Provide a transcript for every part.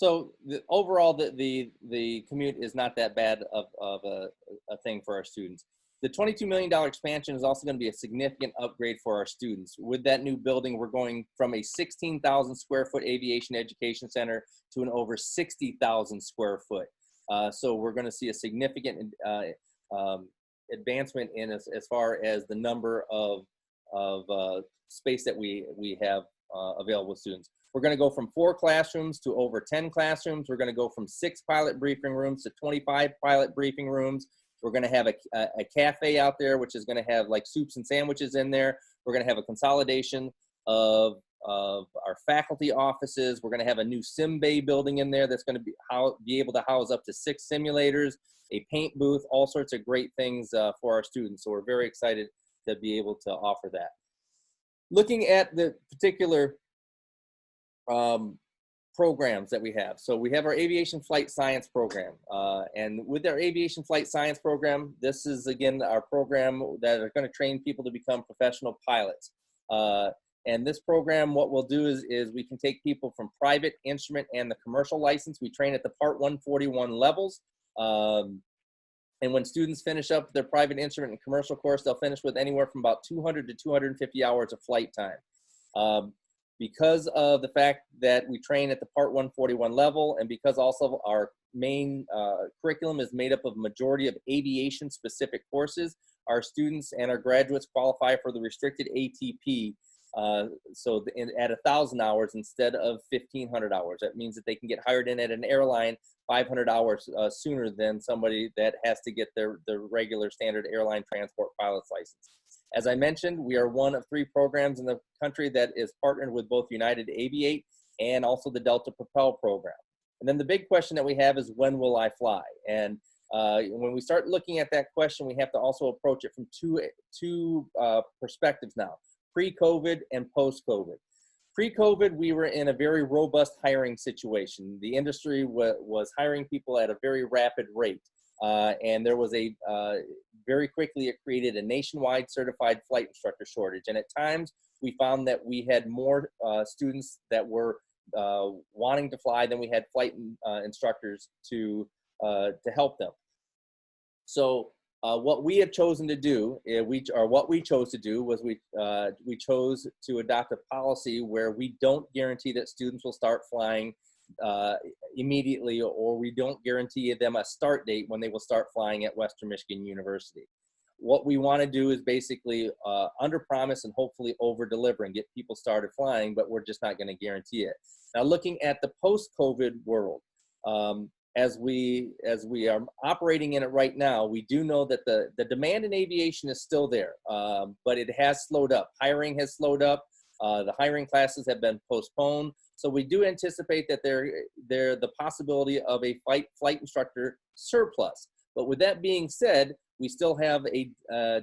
So overall, the commute is not that bad of a thing for our students. The $22 million expansion is also going to be a significant upgrade for our students. With that new building, we're going from a 16,000 square foot aviation education center to an over 60,000 square foot. So we're going to see a significant advancement in as far as the number of space that we have available to students. We're going to go from 4 classrooms to over 10 classrooms. We're going to go from 6 pilot briefing rooms to 25 pilot briefing rooms. We're going to have a cafe out there, which is going to have like soups and sandwiches in there. We're going to have a consolidation of our faculty offices. We're going to have a new sim bay building in there that's going to be able to house up to 6 simulators, a paint booth, all sorts of great things for our students. So we're very excited to be able to offer that. Looking at the particular programs that we have. So we have our aviation flight science program. And with our aviation flight science program, this is again our program that are going to train people to become professional pilots. And this program, what we'll do is we can take people from private, instrument, and the commercial license. We train at the Part 141 levels. And when students finish up their private, instrument, and commercial course, they'll finish with anywhere from about 200 to 250 hours of flight time. Because of the fact that we train at the Part 141 level, and because also our main curriculum is made up of a majority of aviation-specific courses, our students and our graduates qualify for the restricted ATP. So at 1,000 hours instead of 1,500 hours. That means that they can get hired in at an airline 500 hours sooner than somebody that has to get their regular standard airline transport pilot's license. As I mentioned, we are one of 3 programs in the country that is partnered with both United Aviate and also the Delta Propel program. And then the big question that we have is, when will I fly? And when we start looking at that question, we have to also approach it from two perspectives now, pre-COVID and post-COVID. Pre-COVID, we were in a very robust hiring situation. The industry was hiring people at a very rapid rate. And there was very quickly it created a nationwide certified flight instructor shortage. And at times we found that we had more students that were wanting to fly than we had flight instructors to help them. So what we have chosen to do, what we chose to do was we chose to adopt a policy where we don't guarantee that students will start flying immediately, or we don't guarantee them a start date when they will start flying at Western Michigan University. What we want to do is basically under promise and hopefully over deliver and get people started flying, but we're just not going to guarantee it. Now, looking at the post-COVID world, as we are operating in it right now, we do know that the demand in aviation is still there, but it has slowed up. Hiring has slowed up. The hiring classes have been postponed. So we do anticipate that there the possibility of a flight instructor surplus. But with that being said, we still have a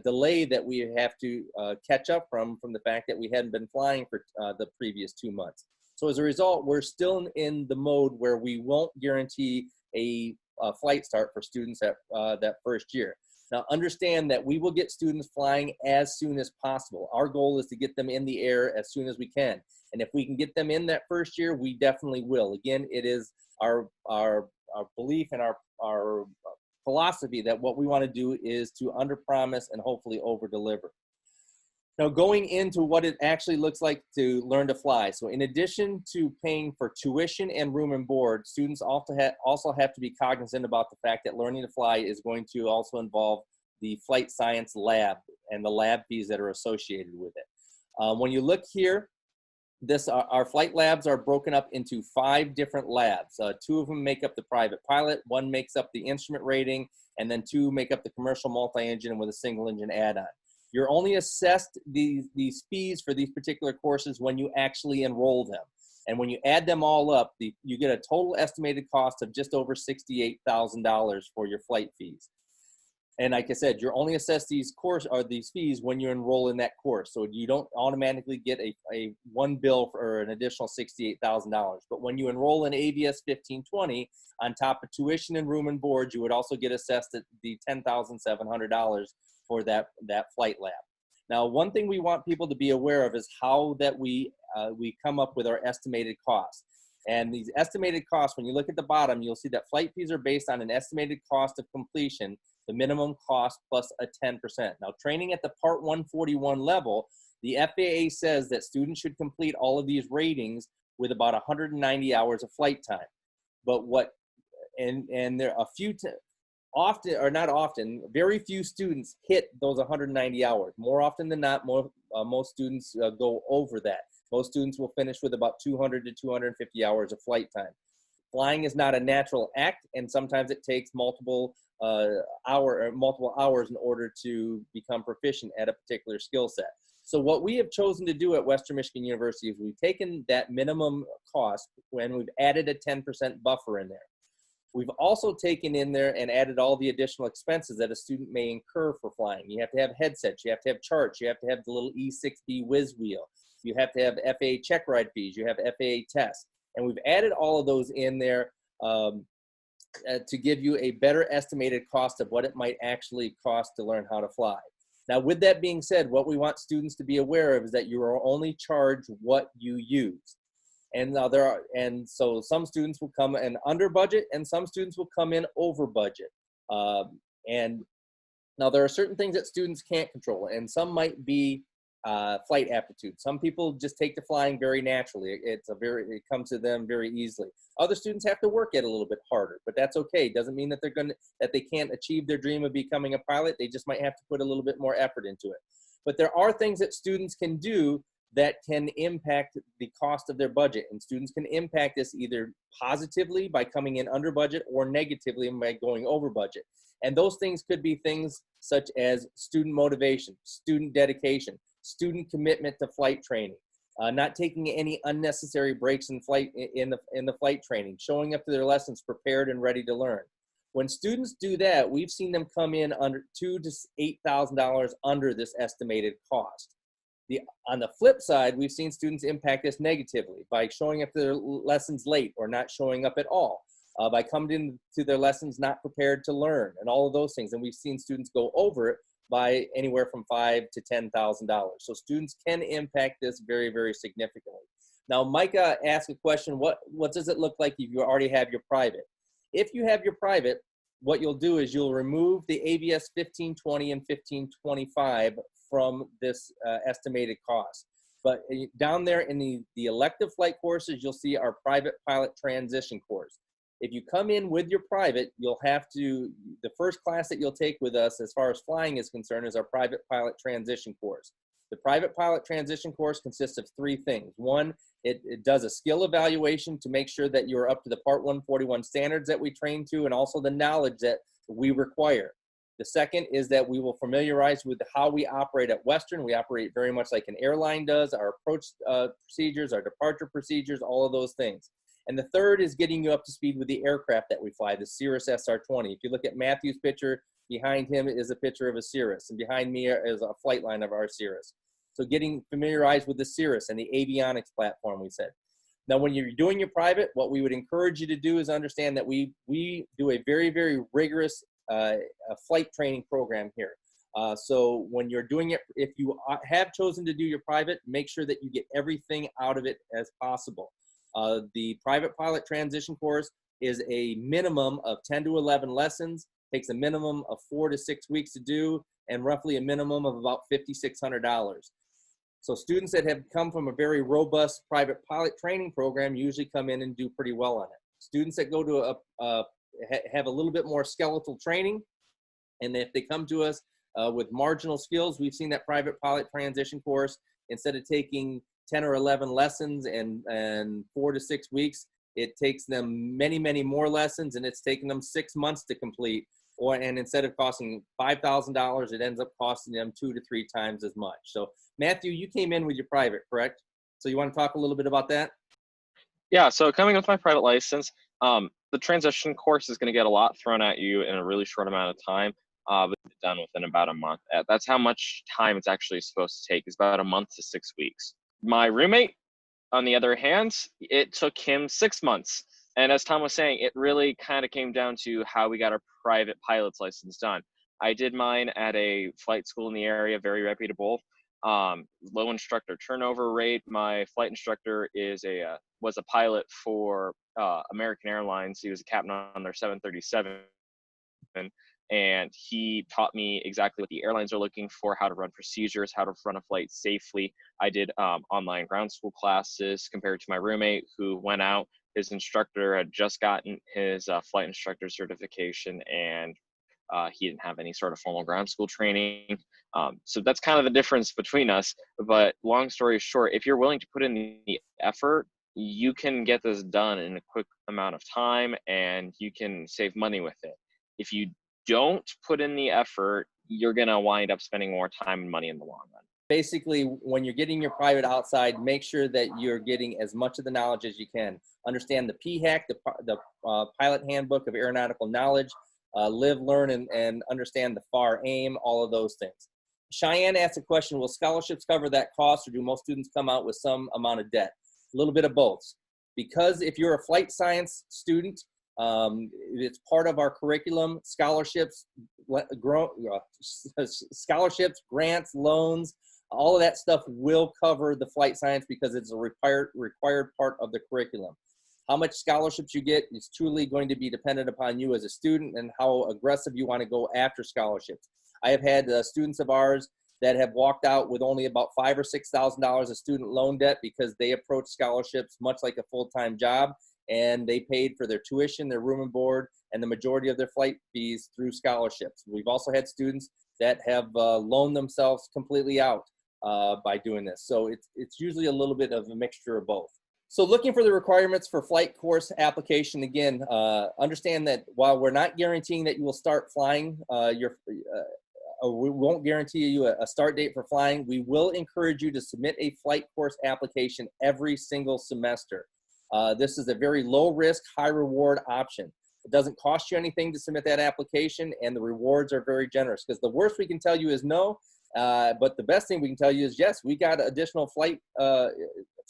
delay that we have to catch up from the fact that we hadn't been flying for the previous 2 months. So as a result, we're still in the mode where we won't guarantee a flight start for students at that first year. Now, understand that we will get students flying as soon as possible. Our goal is to get them in the air as soon as we can. And if we can get them in that first year, we definitely will. Again, it is our belief and our philosophy that what we want to do is to underpromise and hopefully over-deliver. Now, going into what it actually looks like to learn to fly. So in addition to paying for tuition and room and board, students also have to be cognizant about the fact that learning to fly is going to also involve the flight science lab and the lab fees that are associated with it. When you look here, our flight labs are broken up into 5 different labs. 2 of them make up the private pilot, 1 makes up the instrument rating, and then 2 make up the commercial multi-engine with a single engine add-on. You're only assessed these fees for these particular courses when you actually enroll them. And when you add them all up, you get a total estimated cost of just over $68,000 for your flight fees. And like I said, you're only assessed these fees when you enroll in that course. So you don't automatically get a one bill for an additional $68,000. But when you enroll in AVS 1520, on top of tuition and room and board, you would also get assessed at the $10,700 for that flight lab. Now, one thing we want people to be aware of is how that we come up with our estimated costs. And these estimated costs, when you look at the bottom, you'll see that flight fees are based on an estimated cost of completion, the minimum cost plus a 10%. Now, training at the Part 141 level, the FAA says that students should complete all of these ratings with about 190 hours of flight time. But and there are a few, often, or not often, very few students hit those 190 hours. More often than not, most students go over that. Most students will finish with about 200 to 250 hours of flight time. Flying is not a natural act, and sometimes it takes multiple hours in order to become proficient at a particular skill set. So what we have chosen to do at Western Michigan University is we've taken that minimum cost when we've added a 10% buffer in there. We've also taken in there and added all the additional expenses that a student may incur for flying. You have to have headsets, you have to have charts, you have to have the little E6B whiz wheel, you have to have FAA check ride fees, you have FAA tests. And we've added all of those in there to give you a better estimated cost of what it might actually cost to learn how to fly. Now, with that being said, what we want students to be aware of is that you are only charged what you use. And now so some students will come in under budget and some students will come in over budget. And now there are certain things that students can't control, and some might be flight aptitude. Some people just take to flying very naturally. It comes to them very easily. Other students have to work at it a little bit harder, but that's okay. Doesn't mean that they can't achieve their dream of becoming a pilot. They just might have to put a little bit more effort into it. But there are things that students can do that can impact the cost of their budget, and students can impact this either positively by coming in under budget or negatively by going over budget. And those things could be things such as student motivation, student dedication, student commitment to flight training, not taking any unnecessary breaks in the flight training, showing up to their lessons prepared and ready to learn. When students do that, we've seen them come in under $2,000 to $8,000 under this estimated cost. On the flip side, we've seen students impact this negatively by showing up to their lessons late or not showing up at all, by coming into their lessons not prepared to learn, and all of those things. And we've seen students go over it by anywhere from $5,000 to $10,000. So students can impact this very, very significantly. Now, Micah asked a question, what does it look like if you already have your private? If you have your private, what you'll do is you'll remove the ABS 1520 and 1525 from this estimated cost. But down there in the elective flight courses, you'll see our private pilot transition course. If you come in with your private, the first class that you'll take with us as far as flying is concerned is our private pilot transition course. The private pilot transition course consists of three things. One, it does a skill evaluation to make sure that you're up to the Part 141 standards that we train to, and also the knowledge that we require. The second is that we will familiarize with how we operate at Western. We operate very much like an airline does, our approach procedures, our departure procedures, all of those things. And the third is getting you up to speed with the aircraft that we fly, the Cirrus SR-20. If you look at Matthew's picture, behind him is a picture of a Cirrus, and behind me is a flight line of our Cirrus. So getting familiarized with the Cirrus and the avionics platform, we said. Now, when you're doing your private, what we would encourage you to do is understand that we do a very, very rigorous flight training program here. So when you're doing it, if you have chosen to do your private, make sure that you get everything out of it as possible. The private pilot transition course is a minimum of 10 to 11 lessons, takes a minimum of 4 to 6 weeks to do, and roughly a minimum of about $5,600. So students that have come from a very robust private pilot training program usually come in and do pretty well on it. Students that go to have a little bit more skeletal training, and if they come to us with marginal skills, we've seen that private pilot transition course, instead of taking 10 or 11 lessons and 4 to 6 weeks, it takes them many, many more lessons, and it's taken them 6 months to complete. And instead of costing $5,000, it ends up costing them 2 to 3 times as much. So Matthew, you came in with your private, correct? So you want to talk a little bit about that? Yeah, so coming with my private license, the transition course is going to get a lot thrown at you in a really short amount of time, but done within about a month. That's how much time it's actually supposed to take, is about a month to 6 weeks. My roommate, on the other hand, it took him 6 months. And as Tom was saying, it really kind of came down to how we got our private pilot's license done. I did mine at a flight school in the area, very reputable. Low instructor turnover rate. My flight instructor was a pilot for American Airlines. He was a captain on their 737, and he taught me exactly what the airlines are looking for, how to run procedures, how to run a flight safely. I did online ground school classes compared to my roommate who went out. His instructor had just gotten his flight instructor certification, and he didn't have any sort of formal ground school training. So that's kind of the difference between us. But long story short, if you're willing to put in the effort, you can get this done in a quick amount of time, and you can save money with it. If you don't put in the effort, you're going to wind up spending more time and money in the long run. Basically, when you're getting your private outside, make sure that you're getting as much of the knowledge as you can. Understand the PHAC, the Pilot Handbook of Aeronautical Knowledge, live, learn, and understand the FAR aim, all of those things. Cheyenne asked a question, will scholarships cover that cost, or do most students come out with some amount of debt? A little bit of both. Because if you're a flight science student, it's part of our curriculum, scholarships, grants, loans, all of that stuff will cover the flight science because it's a required part of the curriculum. How much scholarships you get is truly going to be dependent upon you as a student and how aggressive you want to go after scholarships. I have had students of ours that have walked out with only about $5,000 or $6,000 of student loan debt because they approach scholarships much like a full-time job, and they paid for their tuition, their room and board, and the majority of their flight fees through scholarships. We've also had students that have loaned themselves completely out by doing this. So it's usually a little bit of a mixture of both. So looking for the requirements for flight course application, again, understand that while we're not guaranteeing that you will start flying, we won't guarantee you a start date for flying, we will encourage you to submit a flight course application every single semester. This is a very low risk, high reward option. It doesn't cost you anything to submit that application, and the rewards are very generous, because the worst we can tell you is no, but the best thing we can tell you is yes, we got additional flight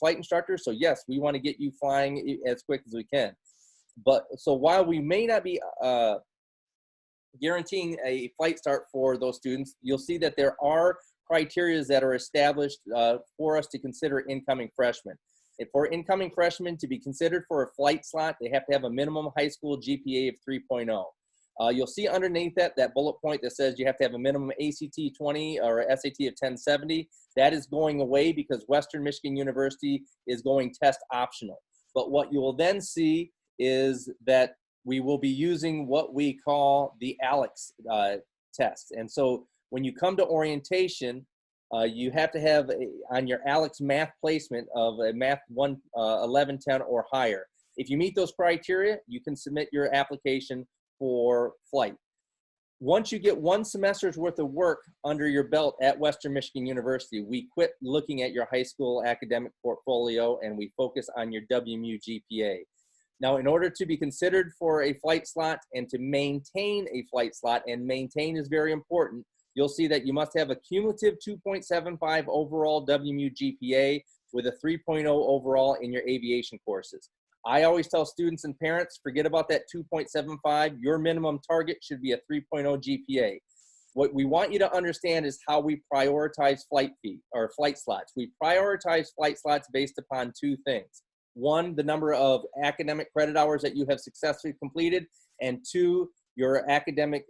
instructors, so yes, we want to get you flying as quick as we can. But so while we may not be guaranteeing a flight start for those students, you'll see that there are criteria that are established for us to consider incoming freshmen. And for incoming freshmen to be considered for a flight slot, they have to have a minimum high school GPA of 3.0. You'll see underneath that bullet point that says you have to have a minimum ACT 20 or SAT of 1070. That is going away because Western Michigan University is going test optional. But what you will then see is that we will be using what we call the ALEX test. And so when you come to orientation, you have to have on your ALEX math placement of a math 1110 or higher. If you meet those criteria, you can submit your application for flight. Once you get one semester's worth of work under your belt at Western Michigan University, we quit looking at your high school academic portfolio and we focus on your WMU GPA. Now, in order to be considered for a flight slot and to maintain a flight slot, and maintain is very important, you'll see that you must have a cumulative 2.75 overall WMU GPA with a 3.0 overall in your aviation courses. I always tell students and parents, forget about that 2.75. Your minimum target should be a 3.0 GPA. What we want you to understand is how we prioritize flight slots. We prioritize flight slots based upon two things. One, the number of academic credit hours that you have successfully completed, and two, your academic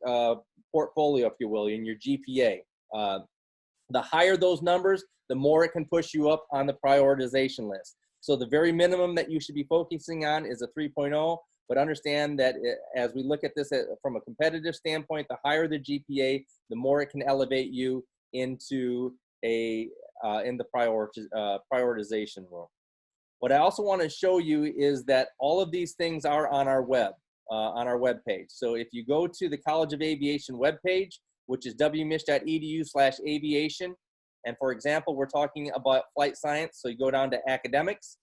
portfolio, if you will, in your GPA. The higher those numbers, the more it can push you up on the prioritization list. So the very minimum that you should be focusing on is a 3.0, but understand that as we look at this from a competitive standpoint, the higher the GPA, the more it can elevate you into in the prioritization role. What I also want to show you is that all of these things are on our web page. So if you go to the College of Aviation webpage, which is wmich.edu/aviation, and for example, we're talking about flight science, so you go down to academics,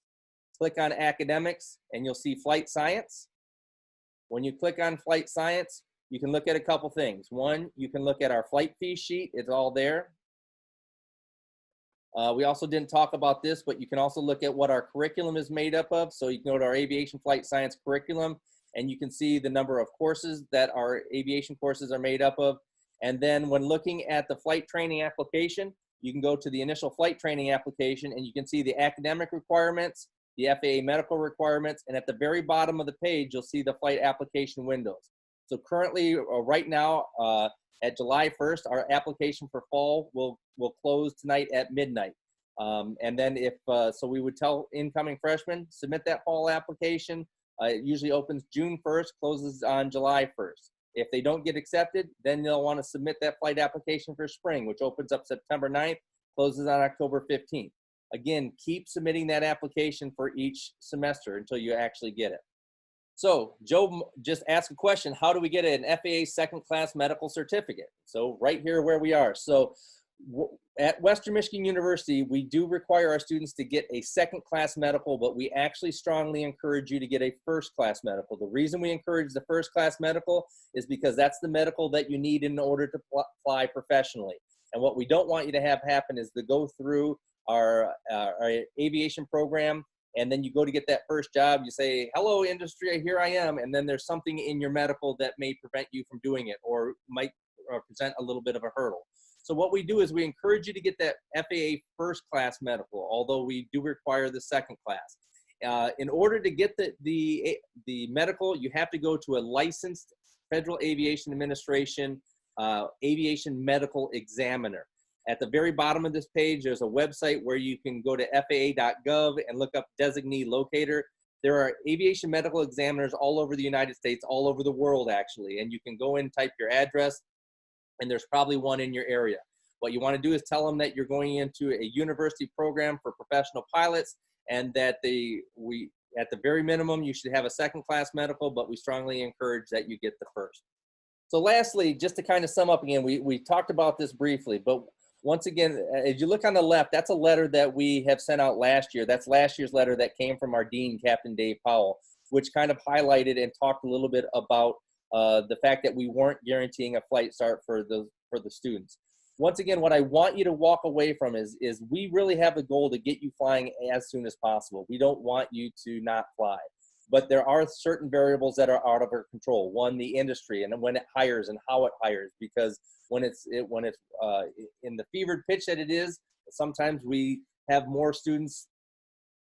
click on academics, and you'll see flight science. When you click on flight science, you can look at a couple things. One, you can look at our flight fee sheet. It's all there. We also didn't talk about this, but you can also look at what our curriculum is made up of. So you can go to our aviation flight science curriculum, and you can see the number of courses that our aviation courses are made up of. And then when looking at the flight training application, you can go to the initial flight training application and you can see the academic requirements, the FAA medical requirements, and at the very bottom of the page, you'll see the flight application windows. So currently, right now, at July 1st, our application for fall will close tonight at midnight. And then so we would tell incoming freshmen, submit that fall application. It usually opens June 1st, closes on July 1st. If they don't get accepted, then they'll want to submit that flight application for spring, which opens up September 9th, closes on October 15th. Again, keep submitting that application for each semester until you actually get it. So Joe just asked a question, how do we get an FAA second class medical certificate? So right here where we are. So at Western Michigan University, we do require our students to get a second class medical, but we actually strongly encourage you to get a first class medical. The reason we encourage the first class medical is because that's the medical that you need in order to fly professionally. And what we don't want you to have happen is to go through our aviation program, and then you go to get that first job, you say, hello industry, here I am, and then there's something in your medical that may prevent you from doing it or might present a little bit of a hurdle. So what we do is we encourage you to get that FAA first class medical, although we do require the second class. In order to get the medical, you have to go to a licensed Federal Aviation Administration aviation medical examiner. At the very bottom of this page, there's a website where you can go to faa.gov and look up designee locator. There are aviation medical examiners all over the United States, all over the world actually, and you can go in, type your address, and there's probably one in your area. What you want to do is tell them that you're going into a university program for professional pilots, and that at the very minimum, you should have a second class medical, but we strongly encourage that you get the first. So lastly, just to kind of sum up again, we talked about this briefly, but once again, as you look on the left, that's a letter that we have sent out last year. That's last year's letter that came from our dean, Captain Dave Powell, which kind of highlighted and talked a little bit about the fact that we weren't guaranteeing a flight start for the students. Once again, what I want you to walk away from is we really have the goal to get you flying as soon as possible. We don't want you to not fly. But there are certain variables that are out of our control. One, the industry, and when it hires and how it hires, because when it's in the fevered pitch that it is, sometimes we have more students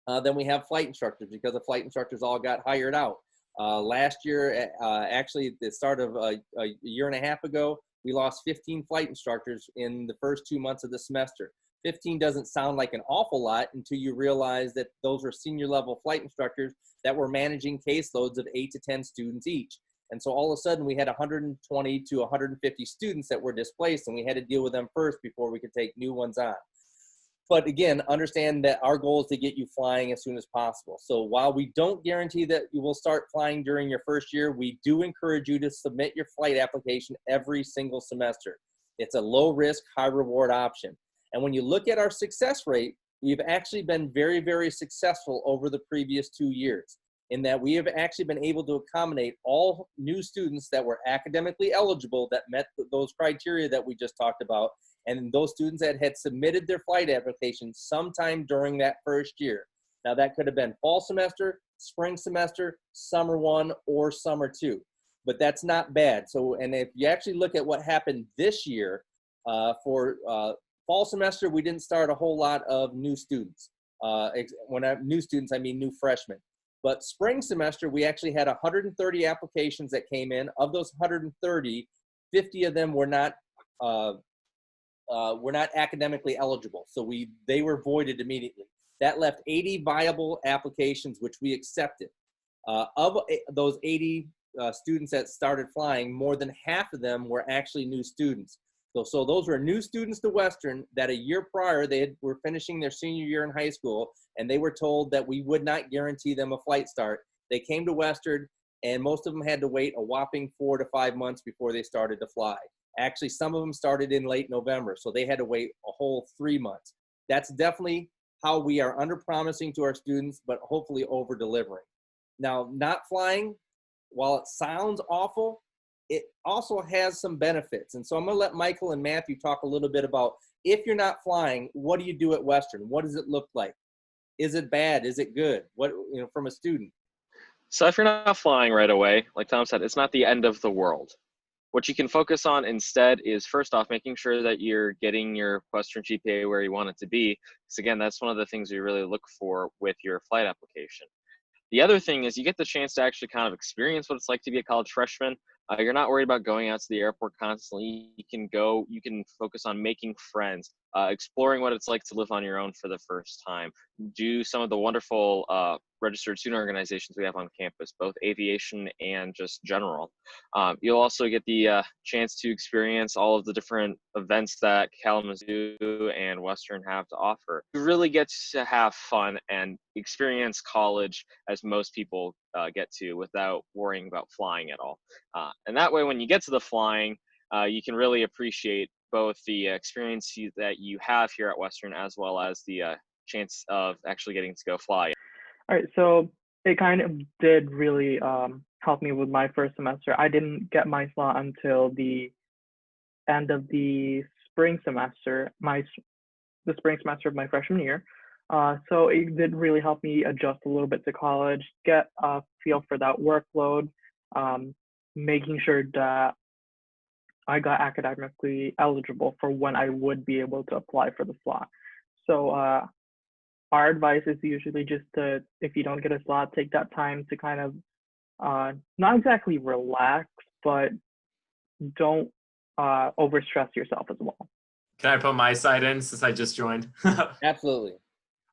than we have flight instructors, because the flight instructors all got hired out. Last year, actually at the start of a year and a half ago, we lost 15 flight instructors in the first 2 months of the semester. 15 doesn't sound like an awful lot until you realize that those were senior level flight instructors that were managing caseloads of 8 to 10 students each. And so all of a sudden we had 120 to 150 students that were displaced, and we had to deal with them first before we could take new ones on. But again, understand that our goal is to get you flying as soon as possible. So while we don't guarantee that you will start flying during your first year, we do encourage you to submit your flight application every single semester. It's a low risk, high reward option. And when you look at our success rate, we've actually been very, very successful over the previous 2 years, in that we have actually been able to accommodate all new students that were academically eligible, that met those criteria that we just talked about, and those students that had submitted their flight application sometime during that first year. Now that could have been fall semester, spring semester, summer 1, or summer 2, but that's not bad. So, and if you actually look at what happened this year for fall semester, we didn't start a whole lot of new students. When I new students, I mean new freshmen. But spring semester, we actually had 130 applications that came in. Of those 130, 50 of them were not academically eligible. So they were voided immediately. That left 80 viable applications, which we accepted. Of those 80 students that started flying, more than half of them were actually new students. So those were new students to Western that a year prior were finishing their senior year in high school, and they were told that we would not guarantee them a flight start. They came to Western, and most of them had to wait a whopping 4 to 5 months before they started to fly. Actually, some of them started in late November, so they had to wait a whole 3 months. That's definitely how we are under-promising to our students, but hopefully over-delivering. Now, not flying, while it sounds awful, it also has some benefits. And so I'm going to let Michael and Matthew talk a little bit about, if you're not flying, what do you do at Western? What does it look like? Is it bad? Is it good? What, from a student? So if you're not flying right away, like Tom said, it's not the end of the world. What you can focus on instead is, first off, making sure that you're getting your Western GPA where you want it to be. Because again, that's one of the things we really look for with your flight application. The other thing is you get the chance to actually kind of experience what it's like to be a college freshman. You're not worried about going out to the airport constantly. You can focus on making friends, exploring what it's like to live on your own for the first time. Do some of the wonderful registered student organizations we have on campus, both aviation and just general. You'll also get the chance to experience all of the different events that Kalamazoo and Western have to offer. You really get to have fun and experience college as most people get to without worrying about flying at all. And that way, when you get to the flying, you can really appreciate both the experience that you have here at Western as well as the chance of actually getting to go fly. All right, so it kind of did really help me with my first semester. I didn't get my slot until the end of the spring semester, the spring semester of my freshman year. So it did really help me adjust a little bit to college, get a feel for that workload, making sure that I got academically eligible for when I would be able to apply for the slot. So our advice is usually just to, if you don't get a slot, take that time to kind of not exactly relax, but don't overstress yourself as well. Can I put my side in since I just joined? Absolutely.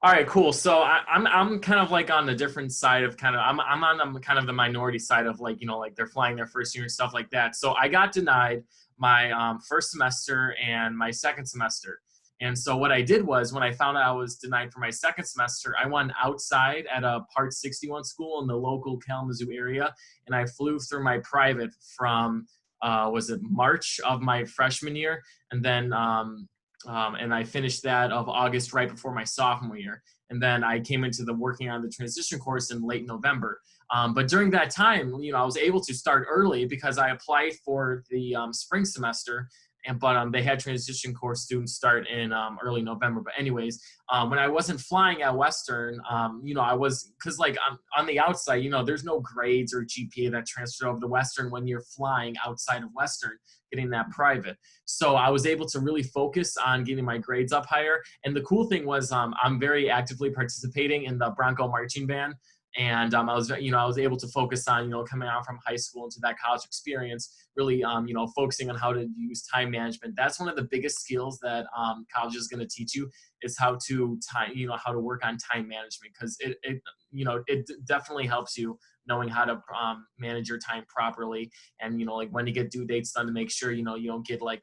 All right, cool. So I'm kind of like on the different side of I'm on the kind of the minority side of like, like they're flying their first year and stuff like that. So I got denied my first semester and my second semester. And so what I did was, when I found out I was denied for my second semester, I went outside at a Part 61 school in the local Kalamazoo area, and I flew through my private from was it March of my freshman year, and then and I finished that of August right before my sophomore year. And then I came into the working on the transition course in late November. But during that time, I was able to start early because I applied for the spring semester, but they had transition course students start in early November. But anyways, when I wasn't flying at Western, I was, because like on the outside, there's no grades or GPA that transferred over to Western when you're flying outside of Western, getting that private. So I was able to really focus on getting my grades up higher. And the cool thing was I'm very actively participating in the Bronco marching band. And I was able to focus on, coming out from high school into that college experience, really, focusing on how to use time management. That's one of the biggest skills that college is going to teach you, is how to how to work on time management, because it definitely helps you knowing how to manage your time properly, and like when to get due dates done, to make sure you don't get like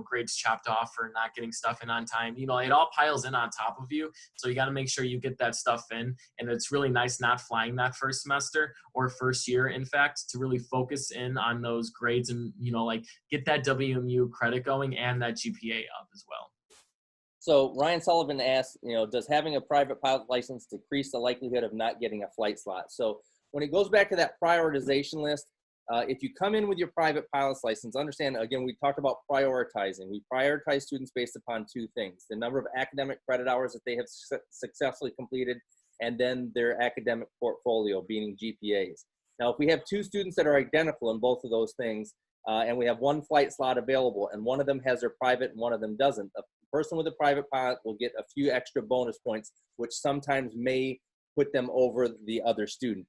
grades chopped off for not getting stuff in on time. It all piles in on top of you. So you got to make sure you get that stuff in. And it's really nice not flying that first semester or first year, in fact, to really focus in on those grades and, like get that WMU credit going and that GPA up as well. So Ryan Sullivan asked, does having a private pilot license decrease the likelihood of not getting a flight slot? So when it goes back to that prioritization list, if you come in with your private pilot's license, understand, again, we talked about prioritizing. We prioritize students based upon two things: the number of academic credit hours that they have successfully completed, and then their academic portfolio, meaning GPAs. Now, if we have two students that are identical in both of those things, and we have one flight slot available, and one of them has their private and one of them doesn't, a person with a private pilot will get a few extra bonus points, which sometimes may put them over the other student.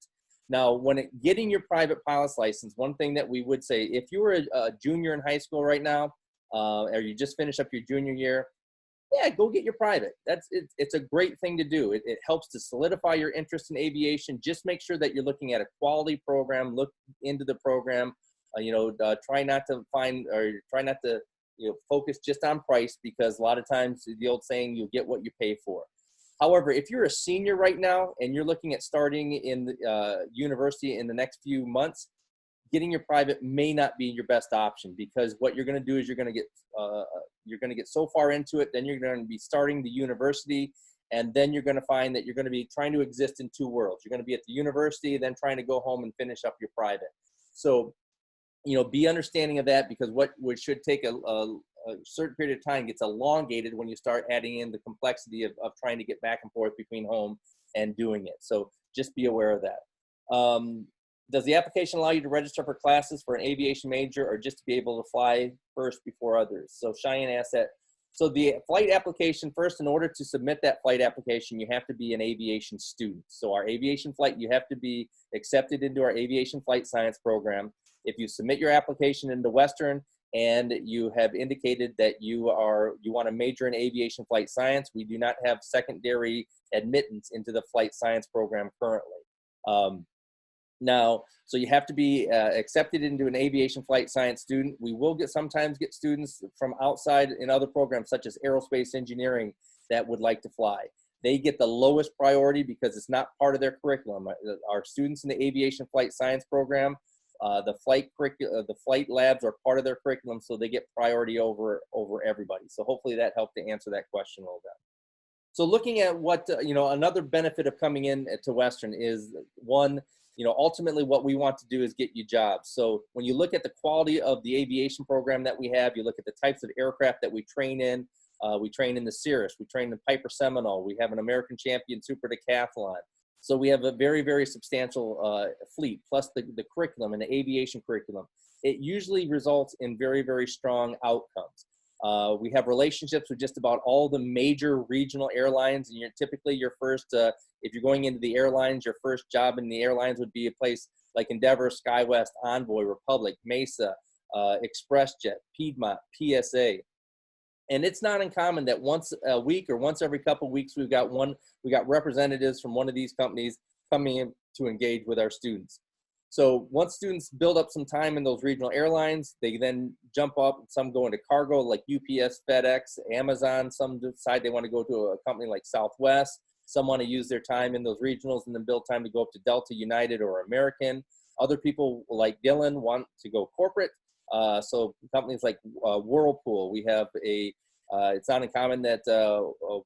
Now, when getting your private pilot's license, one thing that we would say, if you were a junior in high school right now, or you just finished up your junior year, yeah, go get your private. It's a great thing to do. It helps to solidify your interest in aviation. Just make sure that you're looking at a quality program. Look into the program. Try not to focus just on price, because a lot of times the old saying, you'll get what you pay for. However, if you're a senior right now and you're looking at starting in the university in the next few months, getting your private may not be your best option, because what you're going to do is you're going to get so far into it, then you're going to be starting the university, and then you're going to find that you're going to be trying to exist in two worlds. You're going to be at the university, then trying to go home and finish up your private. So, be understanding of that, because what should take a certain period of time gets elongated when you start adding in the complexity of trying to get back and forth between home and doing it. So just be aware of that. Does the application allow you to register for classes for an aviation major or just to be able to fly first before others? So Cheyenne asked that. So the flight application, first, in order to submit that flight application, you have to be an aviation student. So our aviation flight, you have to be accepted into our aviation flight science program. If you submit your application into Western and you have indicated that you want to major in aviation flight science, we do not have secondary admittance into the flight science program currently. Now, so you have to be accepted into an aviation flight science student. We will sometimes get students from outside in other programs such as aerospace engineering that would like to fly. They get the lowest priority because it's not part of their curriculum. Our students in the aviation flight science program, the flight labs are part of their curriculum, so they get priority over everybody. So hopefully that helped to answer that question a little bit. So looking at what, another benefit of coming in to Western is, one, ultimately what we want to do is get you jobs. So when you look at the quality of the aviation program that we have, you look at the types of aircraft that we train in the Cirrus, we train in Piper Seminole, we have an American champion super decathlon. So we have a very, very substantial fleet, plus the curriculum and the aviation curriculum. It usually results in very, very strong outcomes. We have relationships with just about all the major regional airlines, and typically your first, if you're going into the airlines, your first job in the airlines would be a place like Endeavor, SkyWest, Envoy, Republic, Mesa, ExpressJet, Piedmont, PSA. And it's not uncommon that once a week or once every couple of weeks, we got representatives from one of these companies coming in to engage with our students. So once students build up some time in those regional airlines, they then jump up. Some go into cargo like UPS, FedEx, Amazon. Some decide they want to go to a company like Southwest. Some want to use their time in those regionals and then build time to go up to Delta, United, or American. Other people like Dylan want to go corporate. So companies like Whirlpool, we have it's not uncommon that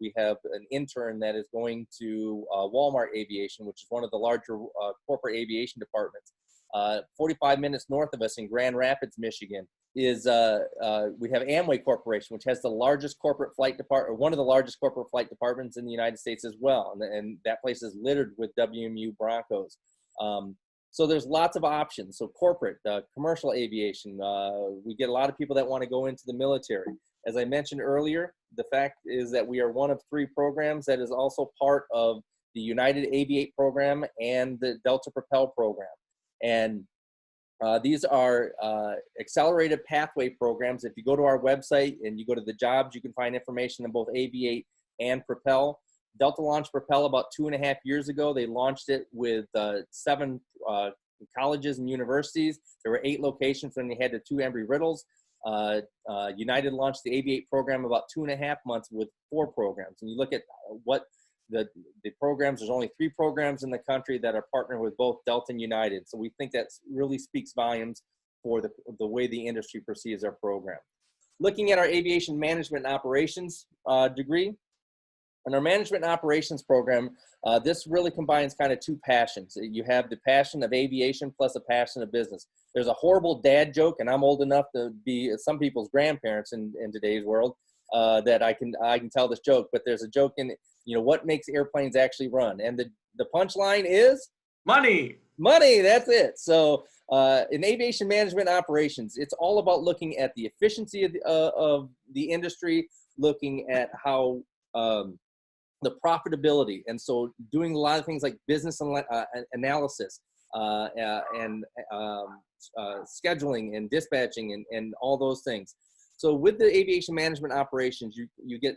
we have an intern that is going to Walmart Aviation, which is one of the larger corporate aviation departments. 45 minutes north of us in Grand Rapids, Michigan, is we have Amway Corporation, which has the largest corporate flight department, or one of the largest corporate flight departments in the United States as well. And that place is littered with WMU Broncos. So there's lots of options. So corporate, commercial aviation, we get a lot of people that want to go into the military. As I mentioned earlier, the fact is that we are one of 3 programs that is also part of the United Aviate program and the Delta Propel program. And these are accelerated pathway programs. If you go to our website and you go to the jobs, you can find information on both Aviate and Propel. Delta launched Propel about 2.5 years ago. They launched it with 7 colleges and universities. There were 8 locations when they had the 2 Embry-Riddles. United launched the Aviate program about 2.5 months with 4 programs. And you look at what the programs, there's only 3 programs in the country that are partnered with both Delta and United. So we think that really speaks volumes for the way the industry perceives our program. Looking at our aviation management and operations degree, in our management and operations program, this really combines kind of 2 passions. You have the passion of aviation plus a passion of business. There's a horrible dad joke, and I'm old enough to be some people's grandparents in today's world, that I can tell this joke. But there's a joke in, what makes airplanes actually run? And the punchline is money. Money, that's it. So in aviation management operations, it's all about looking at the efficiency of the industry, looking at how the profitability. And so doing a lot of things like business analysis and scheduling and dispatching and all those things. So with the aviation management operations, you get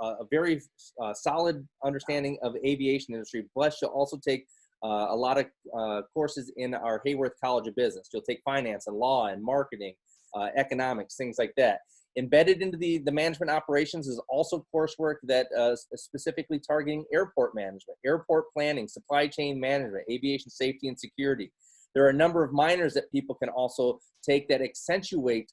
a very solid understanding of the aviation industry. Plus, you'll also take a lot of courses in our Hayworth College of Business. You'll take finance and law and marketing, economics, things like that. Embedded into the management operations is also coursework that is specifically targeting airport management, airport planning, supply chain management, aviation safety and security. There are a number of minors that people can also take that accentuate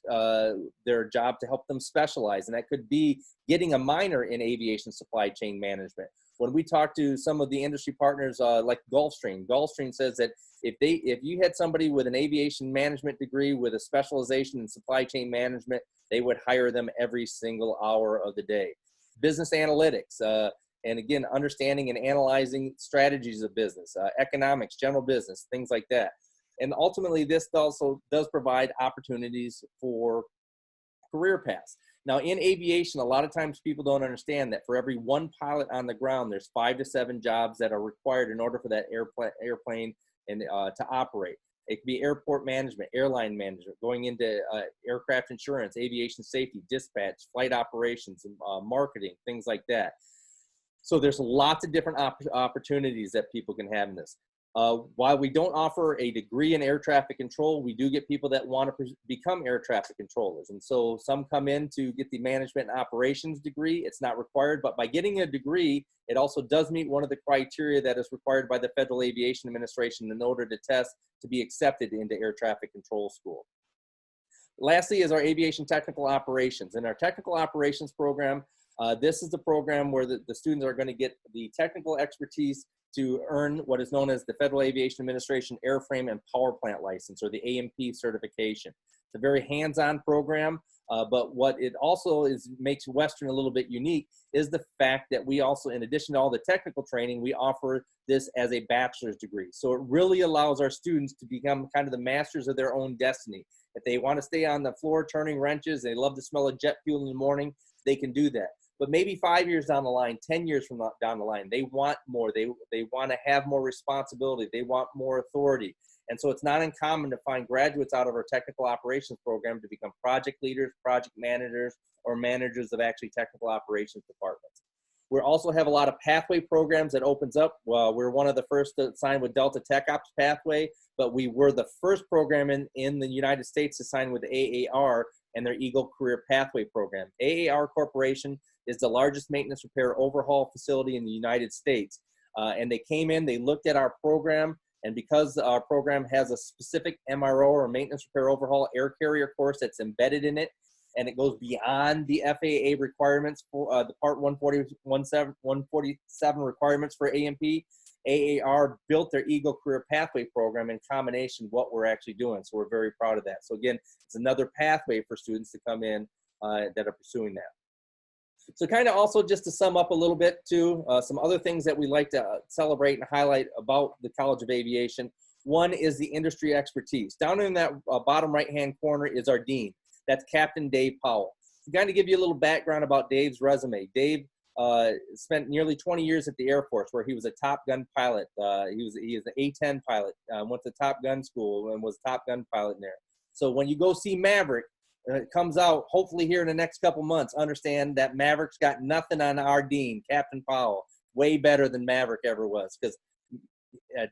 their job to help them specialize. And that could be getting a minor in aviation supply chain management. When we talk to some of the industry partners like Gulfstream says that if you had somebody with an aviation management degree with a specialization in supply chain management, they would hire them every single hour of the day. Business analytics, and again, understanding and analyzing strategies of business, economics, general business, things like that. And ultimately, this also does provide opportunities for career paths. Now, in aviation, a lot of times people don't understand that for every one pilot on the ground, there's 5 to 7 jobs that are required in order for that airplane and to operate. It could be airport management, airline management, going into aircraft insurance, aviation safety, dispatch, flight operations, marketing, things like that. So there's lots of different opportunities that people can have in this. While we don't offer a degree in air traffic control, we do get people that want to become air traffic controllers. And so some come in to get the management and operations degree. It's not required, but by getting a degree, it also does meet one of the criteria that is required by the Federal Aviation Administration in order to test to be accepted into air traffic control school. Lastly is our aviation technical operations. In our technical operations program, this is the program where the students are going to get the technical expertise to earn what is known as the Federal Aviation Administration Airframe and Power Plant License, or the AMP certification. It's a very hands-on program, but what it also makes Western a little bit unique is the fact that we also, in addition to all the technical training, we offer this as a bachelor's degree. So it really allows our students to become kind of the masters of their own destiny. If they want to stay on the floor turning wrenches, they love the smell of jet fuel in the morning, they can do that. But maybe 5 years down the line, 10 years from down the line, they want more. They want to have more responsibility. They want more authority. And so it's not uncommon to find graduates out of our technical operations program to become project leaders, project managers, or managers of actually technical operations departments. We also have a lot of pathway programs that opens up. Well, we're one of the first to sign with Delta Tech Ops Pathway, but we were the first program in the United States to sign with AAR and their Eagle Career Pathway program. AAR Corporation is the largest maintenance, repair, overhaul facility in the United States. And they came in, they looked at our program, and because our program has a specific MRO, or maintenance, repair, overhaul air carrier course that's embedded in it, and it goes beyond the FAA requirements for the Part 147 requirements for AMP, AAR built their Eagle Career Pathway program in combination with what we're actually doing. So we're very proud of that. So again, it's another pathway for students to come in that are pursuing that. So kind of also just to sum up a little bit too, some other things that we like to celebrate and highlight about the College of Aviation. One is the industry expertise. Down in that bottom right-hand corner is our dean. That's Captain Dave Powell. To kind of give you a little background about Dave's resume. Dave spent nearly 20 years at the Air Force, where he was a Top Gun pilot. He is an A-10 pilot, went to Top Gun school and was a Top Gun pilot in there. So when you go see Maverick, it comes out hopefully here in the next couple months, understand that Maverick's got nothing on our dean, Captain Powell. Way better than Maverick ever was, because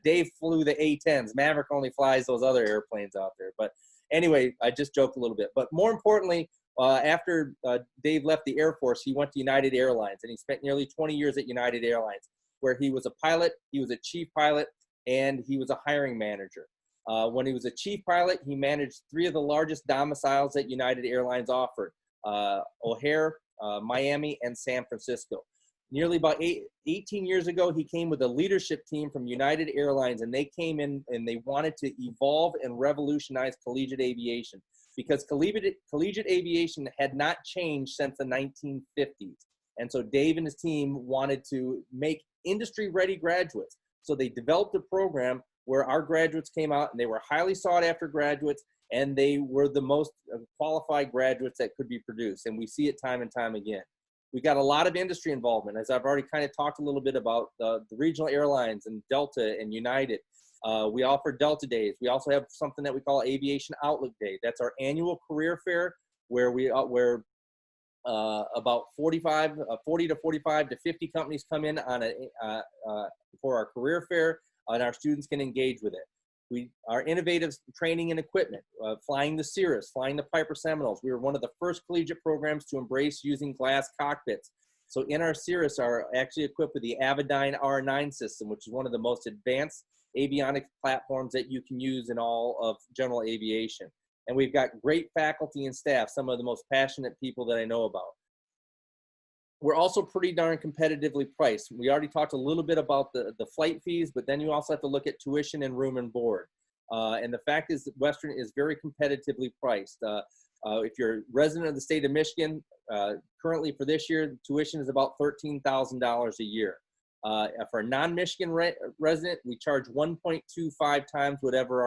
Dave flew the A-10s. Maverick only flies those other airplanes out there. But anyway, I just joked a little bit. But more importantly, after Dave left the Air Force, he went to United Airlines, and he spent nearly 20 years at United Airlines, where he was a pilot, he was a chief pilot, and he was a hiring manager. When he was a chief pilot, he managed 3 of the largest domiciles that United Airlines offered, O'Hare, Miami, and San Francisco. Nearly about 18 years ago, he came with a leadership team from United Airlines, and they came in and they wanted to evolve and revolutionize collegiate aviation, because collegiate aviation had not changed since the 1950s. And so Dave and his team wanted to make industry-ready graduates. So they developed a program where our graduates came out, and they were highly sought-after graduates, and they were the most qualified graduates that could be produced. And we see it time and time again. We got a lot of industry involvement, as I've already kind of talked a little bit about the regional airlines and Delta and United. We offer Delta Days. We also have something that we call Aviation Outlook Day. That's our annual career fair, where about 40 to 45 to 50 companies come in on for our career fair, and our students can engage with it. Our innovative training and equipment, flying the Cirrus, flying the Piper Seminoles. We were one of the first collegiate programs to embrace using glass cockpits. So in our Cirrus are actually equipped with the Avidyne R9 system, which is one of the most advanced avionics platforms that you can use in all of general aviation. And we've got great faculty and staff, some of the most passionate people that I know about. We're also pretty darn competitively priced. We already talked a little bit about the flight fees, but then you also have to look at tuition and room and board. And the fact is that Western is very competitively priced. If you're a resident of the state of Michigan, currently for this year, tuition is about $13,000 a year. For a non-Michigan resident, we charge 1.25 times whatever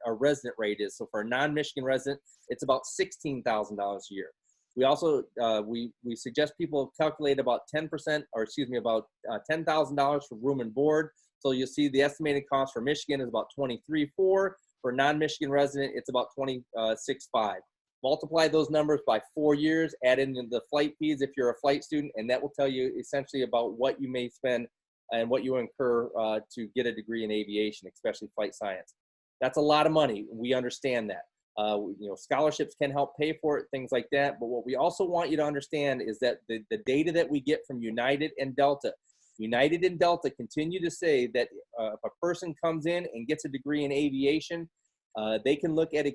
our resident rate is. So for a non-Michigan resident, it's about $16,000 a year. We also, we suggest people calculate about 10%, or excuse me, about $10,000 for room and board. So you'll see the estimated cost for Michigan is about $23,400. For a non-Michigan resident, it's about $26,500. Multiply those numbers by 4 years, add in the flight fees if you're a flight student, and that will tell you essentially about what you may spend and what you incur to get a degree in aviation, especially flight science. That's a lot of money. We understand that. Scholarships can help pay for it, things like that. But what we also want you to understand is that the data that we get from United and Delta continue to say that if a person comes in and gets a degree in aviation, they can look at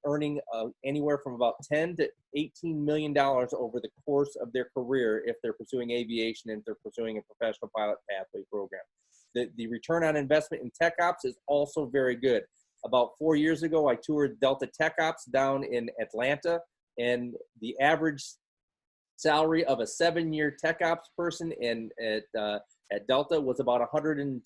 earning anywhere from about $10 to $18 million over the course of their career if they're pursuing aviation and if they're pursuing a professional pilot pathway program. The return on investment in tech ops is also very good. About 4 years ago, I toured Delta Tech Ops down in Atlanta, and the average salary of a 7-year tech ops person at Delta was about $117,000,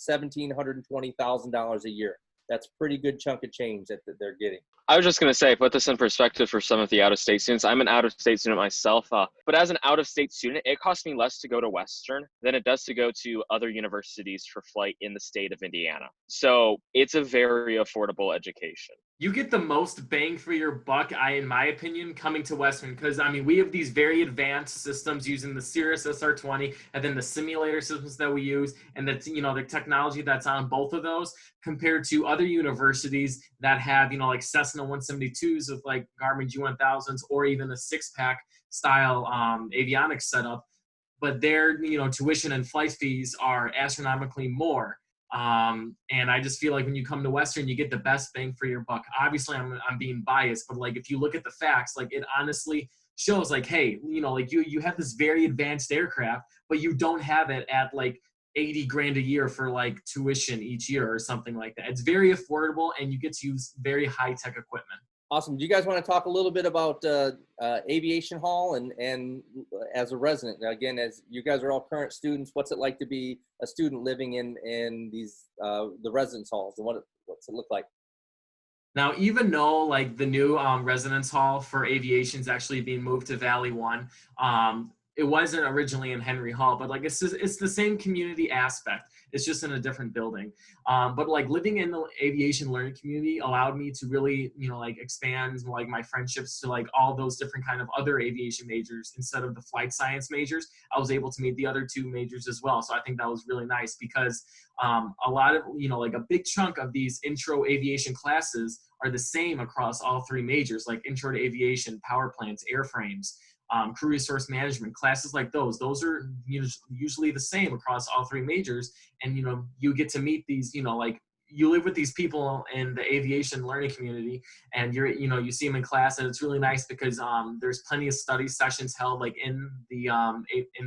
$120,000 a year. That's a pretty good chunk of change that they're getting. I was just going to say, put this in perspective for some of the out-of-state students. I'm an out-of-state student myself, but as an out-of-state student, it costs me less to go to Western than it does to go to other universities for flight in the state of Indiana. So it's a very affordable education. You get the most bang for your buck, in my opinion, coming to Western, because we have these very advanced systems using the Cirrus SR20 and then the simulator systems that we use, and that's the technology that's on both of those compared to other universities that have like Cessna 172s with like Garmin G1000s or even a 6-pack style avionics setup, but their tuition and flight fees are astronomically more. And I just feel like when you come to Western, you get the best bang for your buck. Obviously, I'm being biased, but like if you look at the facts, like it honestly shows like, hey, like you have this very advanced aircraft, but you don't have it at like 80 grand a year for like tuition each year or something like that. It's very affordable, and you get to use very high tech equipment. Awesome. Do you guys want to talk a little bit about Aviation Hall and as a resident? Now, again, as you guys are all current students, what's it like to be a student living in these the residence halls, and what's it look like? Now, even though like the new residence hall for aviation is actually being moved to Valley One, it wasn't originally in Henry Hall, but like it's the same community aspect. It's just in a different building. But like living in the aviation learning community allowed me to really, like expand like my friendships to like all those different kind of other aviation majors instead of the flight science majors. I was able to meet the other two majors as well. So I think that was really nice because a lot of, like a big chunk of these intro aviation classes are the same across all three majors, like intro to aviation, power plants, airframes, crew resource management, classes like those are usually the same across all three majors. And, you get to meet these, like you live with these people in the aviation learning community, and you see them in class, and it's really nice because there's plenty of study sessions held like in the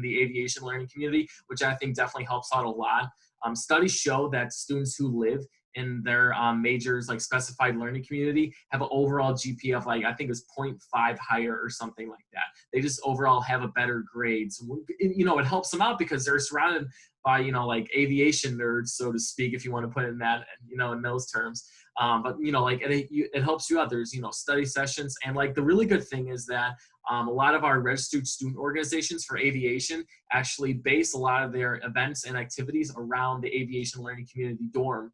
aviation learning community, which I think definitely helps out a lot. Studies show that students who live in their majors like specified learning community have an overall GPA of like I think it's 0.5 higher or something like that. They just overall have a better grade. So it helps them out because they're surrounded by like aviation nerds, so to speak, if you want to put it in that in those terms. But like it helps you out. There's study sessions, and like the really good thing is that a lot of our registered student organizations for aviation actually base a lot of their events and activities around the aviation learning community dorm.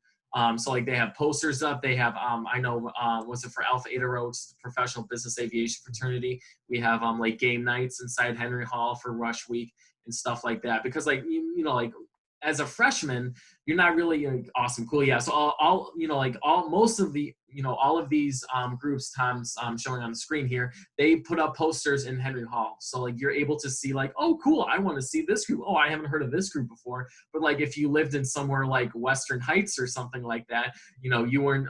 So like they have posters up, they have, I know, was it for Alpha Eta Rho, which is the professional business aviation fraternity. We have like game nights inside Henry Hall for Rush Week and stuff like that. Because like, like as a freshman, you're not really awesome, cool. Yeah. So all most of the, all of these groups Tom's showing on the screen here, they put up posters in Henry Hall. So like you're able to see like, oh, cool, I want to see this group. Oh, I haven't heard of this group before. But like if you lived in somewhere like Western Heights or something like that, you weren't,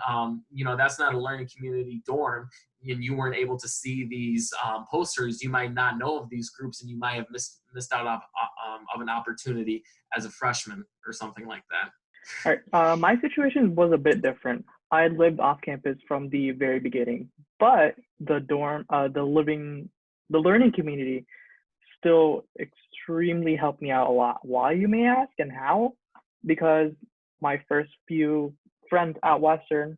that's not a learning community dorm, and you weren't able to see these posters, you might not know of these groups, and you might have missed out of an opportunity as a freshman or something like that. All right. My situation was a bit different. I lived off campus from the very beginning, but the dorm, the learning community, still extremely helped me out a lot. Why, you may ask, and how? Because my first few friends at Western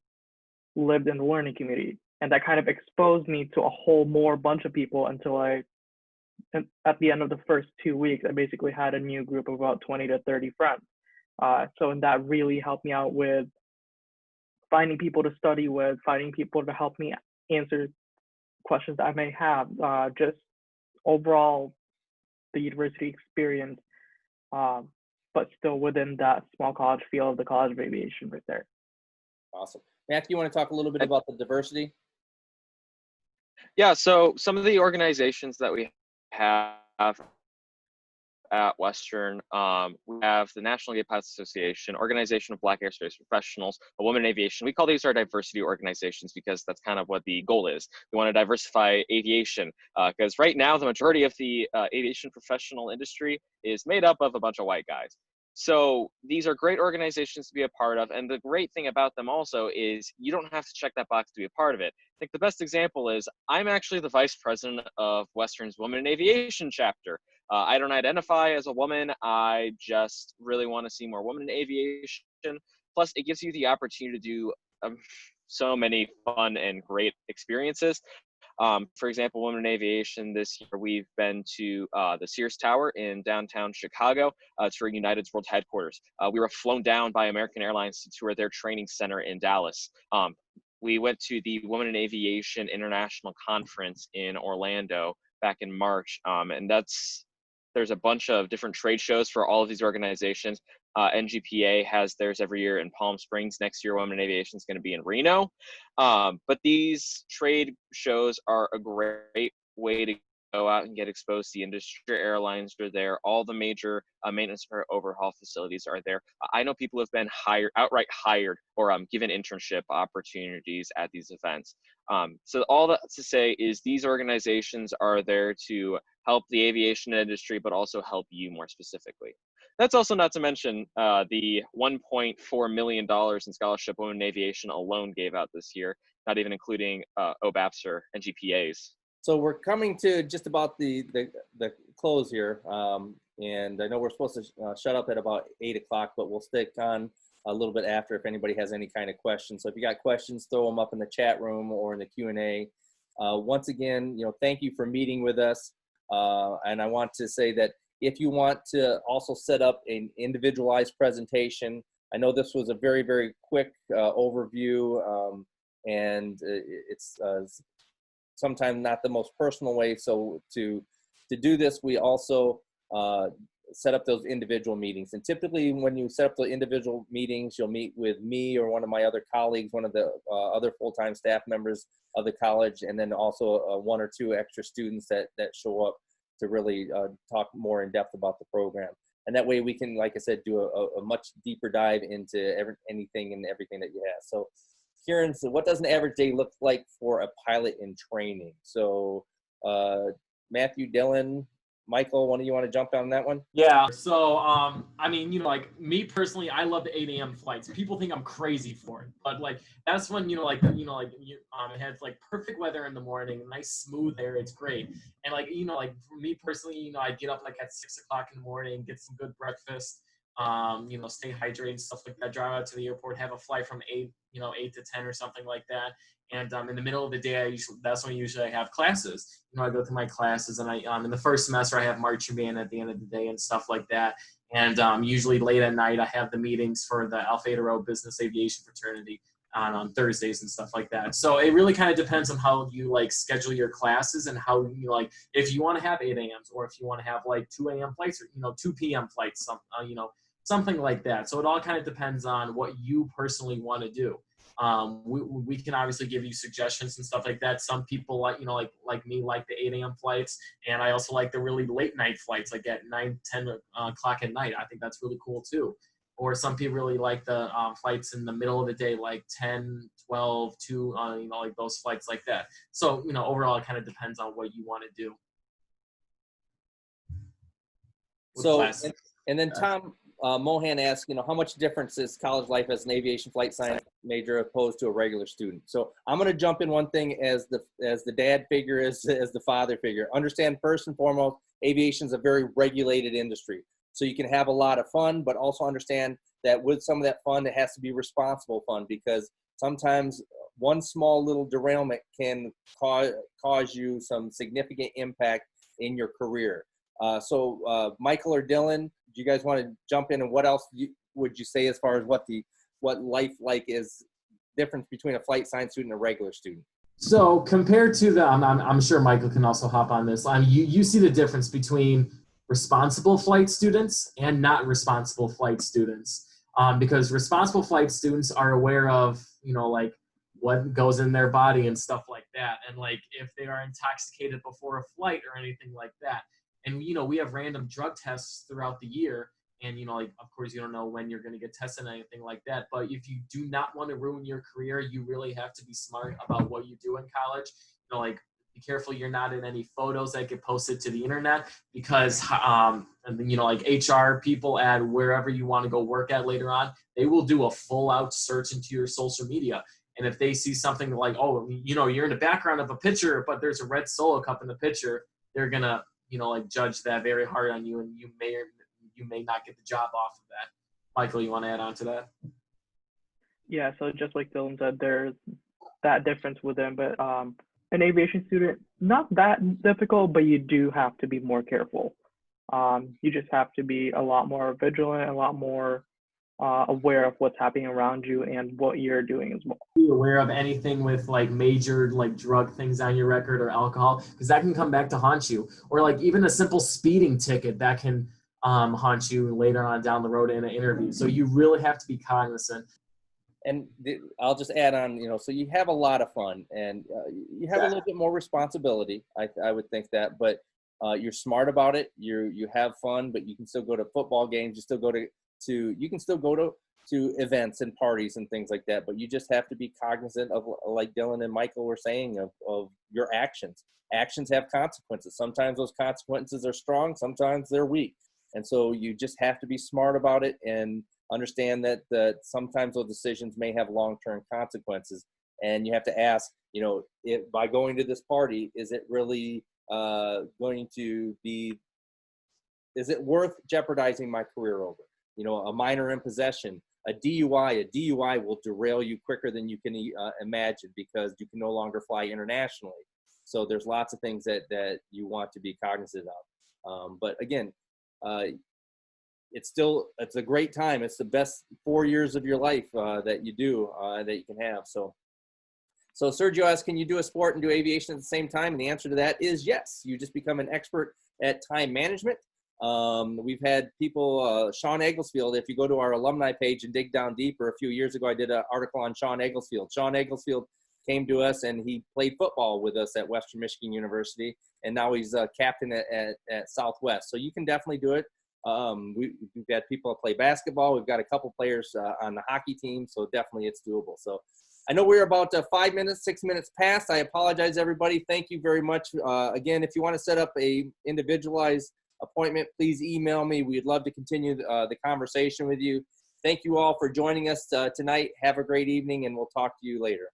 lived in the learning community, and that kind of exposed me to a whole more bunch of people until at the end of the first 2 weeks, I basically had a new group of about 20 to 30 friends. So that really helped me out with finding people to study with, finding people to help me answer questions that I may have, just overall the university experience, but still within that small college feel of the College of Aviation right there. Awesome. Matthew, you want to talk a little bit about the diversity? Yeah, so some of the organizations that we have at Western, we have the National Gay Pilots Association, Organization of Black Airspace Professionals, a Women in Aviation. We call these our diversity organizations because that's kind of what the goal is. We want to diversify aviation because right now the majority of the aviation professional industry is made up of a bunch of white guys. So these are great organizations to be a part of. And the great thing about them also is you don't have to check that box to be a part of it. I think the best example is I'm actually the vice president of Western's Women in Aviation chapter. I don't identify as a woman. I just really want to see more women in aviation. Plus, it gives you the opportunity to do so many fun and great experiences. For example, Women in Aviation this year, we've been to the Sears Tower in downtown Chicago to United's world headquarters. We were flown down by American Airlines to tour their training center in Dallas. We went to the Women in Aviation International Conference in Orlando back in March, and there's a bunch of different trade shows for all of these organizations. NGPA has theirs every year in Palm Springs. Next year, Women in Aviation is going to be in Reno. But these trade shows are a great way to go out and get exposed to the industry. Airlines are there. All the major maintenance or overhaul facilities are there. I know people have been outright hired or given internship opportunities at these events. So all that to say is these organizations are there to help the aviation industry, but also help you more specifically. That's also not to mention the $1.4 million in scholarship Women in Aviation alone gave out this year, not even including OBAPs or NGPAs. So we're coming to just about the close here. And I know we're supposed to shut up at about 8 o'clock, but we'll stick on a little bit after if anybody has any kind of questions. So if you got questions, throw them up in the chat room or in the Q&A. Once again, thank you for meeting with us. And I want to say that if you want to also set up an individualized presentation, I know this was a very, very quick overview, and it's sometimes not the most personal way. So to do this, we also set up those individual meetings. And typically when you set up the individual meetings, you'll meet with me or one of my other colleagues, one of the other full-time staff members of the college, and then also one or two extra students that show up to really talk more in depth about the program. And that way we can, like I said, do a much deeper dive into anything and everything that you have. So Kieran, so what does an average day look like for a pilot in training? So Matthew, Dylan, Michael, one of you want to jump on that one? Yeah. So, I mean, like me personally, I love the 8 a.m. flights. People think I'm crazy for it, but like that's when it has like perfect weather in the morning, nice smooth air. It's great. And like for me personally, I get up like at 6 o'clock in the morning, get some good breakfast, stay hydrated and stuff like that. Drive out to the airport, have a flight from 8 to 10 or something like that. And in the middle of the day, that's when usually I have classes. I go through my classes, and in the first semester I have marching band at the end of the day and stuff like that. And usually late at night I have the meetings for the Alpha Eta Rho Business Aviation Fraternity on Thursdays and stuff like that. So it really kind of depends on how you like schedule your classes and how you like if you want to have 8 a.m.s or if you want to have like 2 a.m. flights or 2 p.m. flights, something like that. So it all kind of depends on what you personally want to do. We can obviously give you suggestions and stuff like that. Some people like me like the 8 a.m. flights, and I also like the really late night flights, like at 9, 10 o'clock at night. I think that's really cool too. Or some people really like the flights in the middle of the day, like 10, 12, 2, like those flights like that. So, overall it kind of depends on what you want to do. So, and then Tom Mohan asked, how much difference is college life as an aviation flight science major opposed to a regular student? So I'm going to jump in one thing as the dad figure, as the father figure. Understand first and foremost, aviation is a very regulated industry. So you can have a lot of fun, but also understand that with some of that fun, it has to be responsible fun, because sometimes one small little derailment can cause you some significant impact in your career. So Michael or Dylan, do you guys want to jump in, and what else would you say as far as what life like is difference between a flight science student and a regular student? So compared to I'm sure Michael can also hop on this. You see the difference between responsible flight students and not responsible flight students, because responsible flight students are aware of, like what goes in their body and stuff like that, and like if they are intoxicated before a flight or anything like that. And we have random drug tests throughout the year, and like of course you don't know when you're going to get tested and anything like that, but if you do not want to ruin your career, you really have to be smart about what you do in college. Like be careful you're not in any photos that get posted to the internet, because like HR people at wherever you want to go work at later on, they will do a full out search into your social media. And if they see something like, oh, you're in the background of a picture, but there's a red Solo cup in the picture, they're gonna like judge that very hard on you, and you may not get the job off of that. Michael, you want to add on to that? Yeah, so just like Dylan said, there's that difference with them, but an aviation student, not that difficult, but you do have to be more careful. You just have to be a lot more vigilant, a lot more aware of what's happening around you and what you're doing as well. Be aware of anything with like major like drug things on your record or alcohol, because that can come back to haunt you, or like even a simple speeding ticket that can haunt you later on down the road in an interview. So you really have to be cognizant. And I'll just add on, so you have a lot of fun, and you have a little bit more responsibility. I would think that, but you're smart about it. You have fun, but you can still go to football games. You still go you can still go to events and parties and things like that. But you just have to be cognizant of, like Dylan and Michael were saying, of your actions. Actions have consequences. Sometimes those consequences are strong. Sometimes they're weak. And so you just have to be smart about it and understand that sometimes those decisions may have long-term consequences. And you have to ask, if by going to this party, is it really going to be, is it worth jeopardizing my career over? A minor in possession, a DUI will derail you quicker than you can imagine, because you can no longer fly internationally. So there's lots of things that you want to be cognizant of. But again, it's a great time. It's the best 4 years of your life that you do, that you can have. So Sergio asks, can you do a sport and do aviation at the same time? And the answer to that is yes. You just become an expert at time management. We've had people, Sean Egglesfield, if you go to our alumni page and dig down deeper, a few years ago, I did an article on Sean Egglesfield. Sean Egglesfield came to us and he played football with us at Western Michigan University. And now he's a captain at Southwest. So you can definitely do it. We've got people that play basketball. We've got a couple players on the hockey team. So definitely it's doable. So I know we're about 6 minutes past. I apologize, everybody. Thank you very much. Again, if you want to set up a individualized appointment, please email me. We'd love to continue the conversation with you. Thank you all for joining us tonight. Have a great evening, and we'll talk to you later.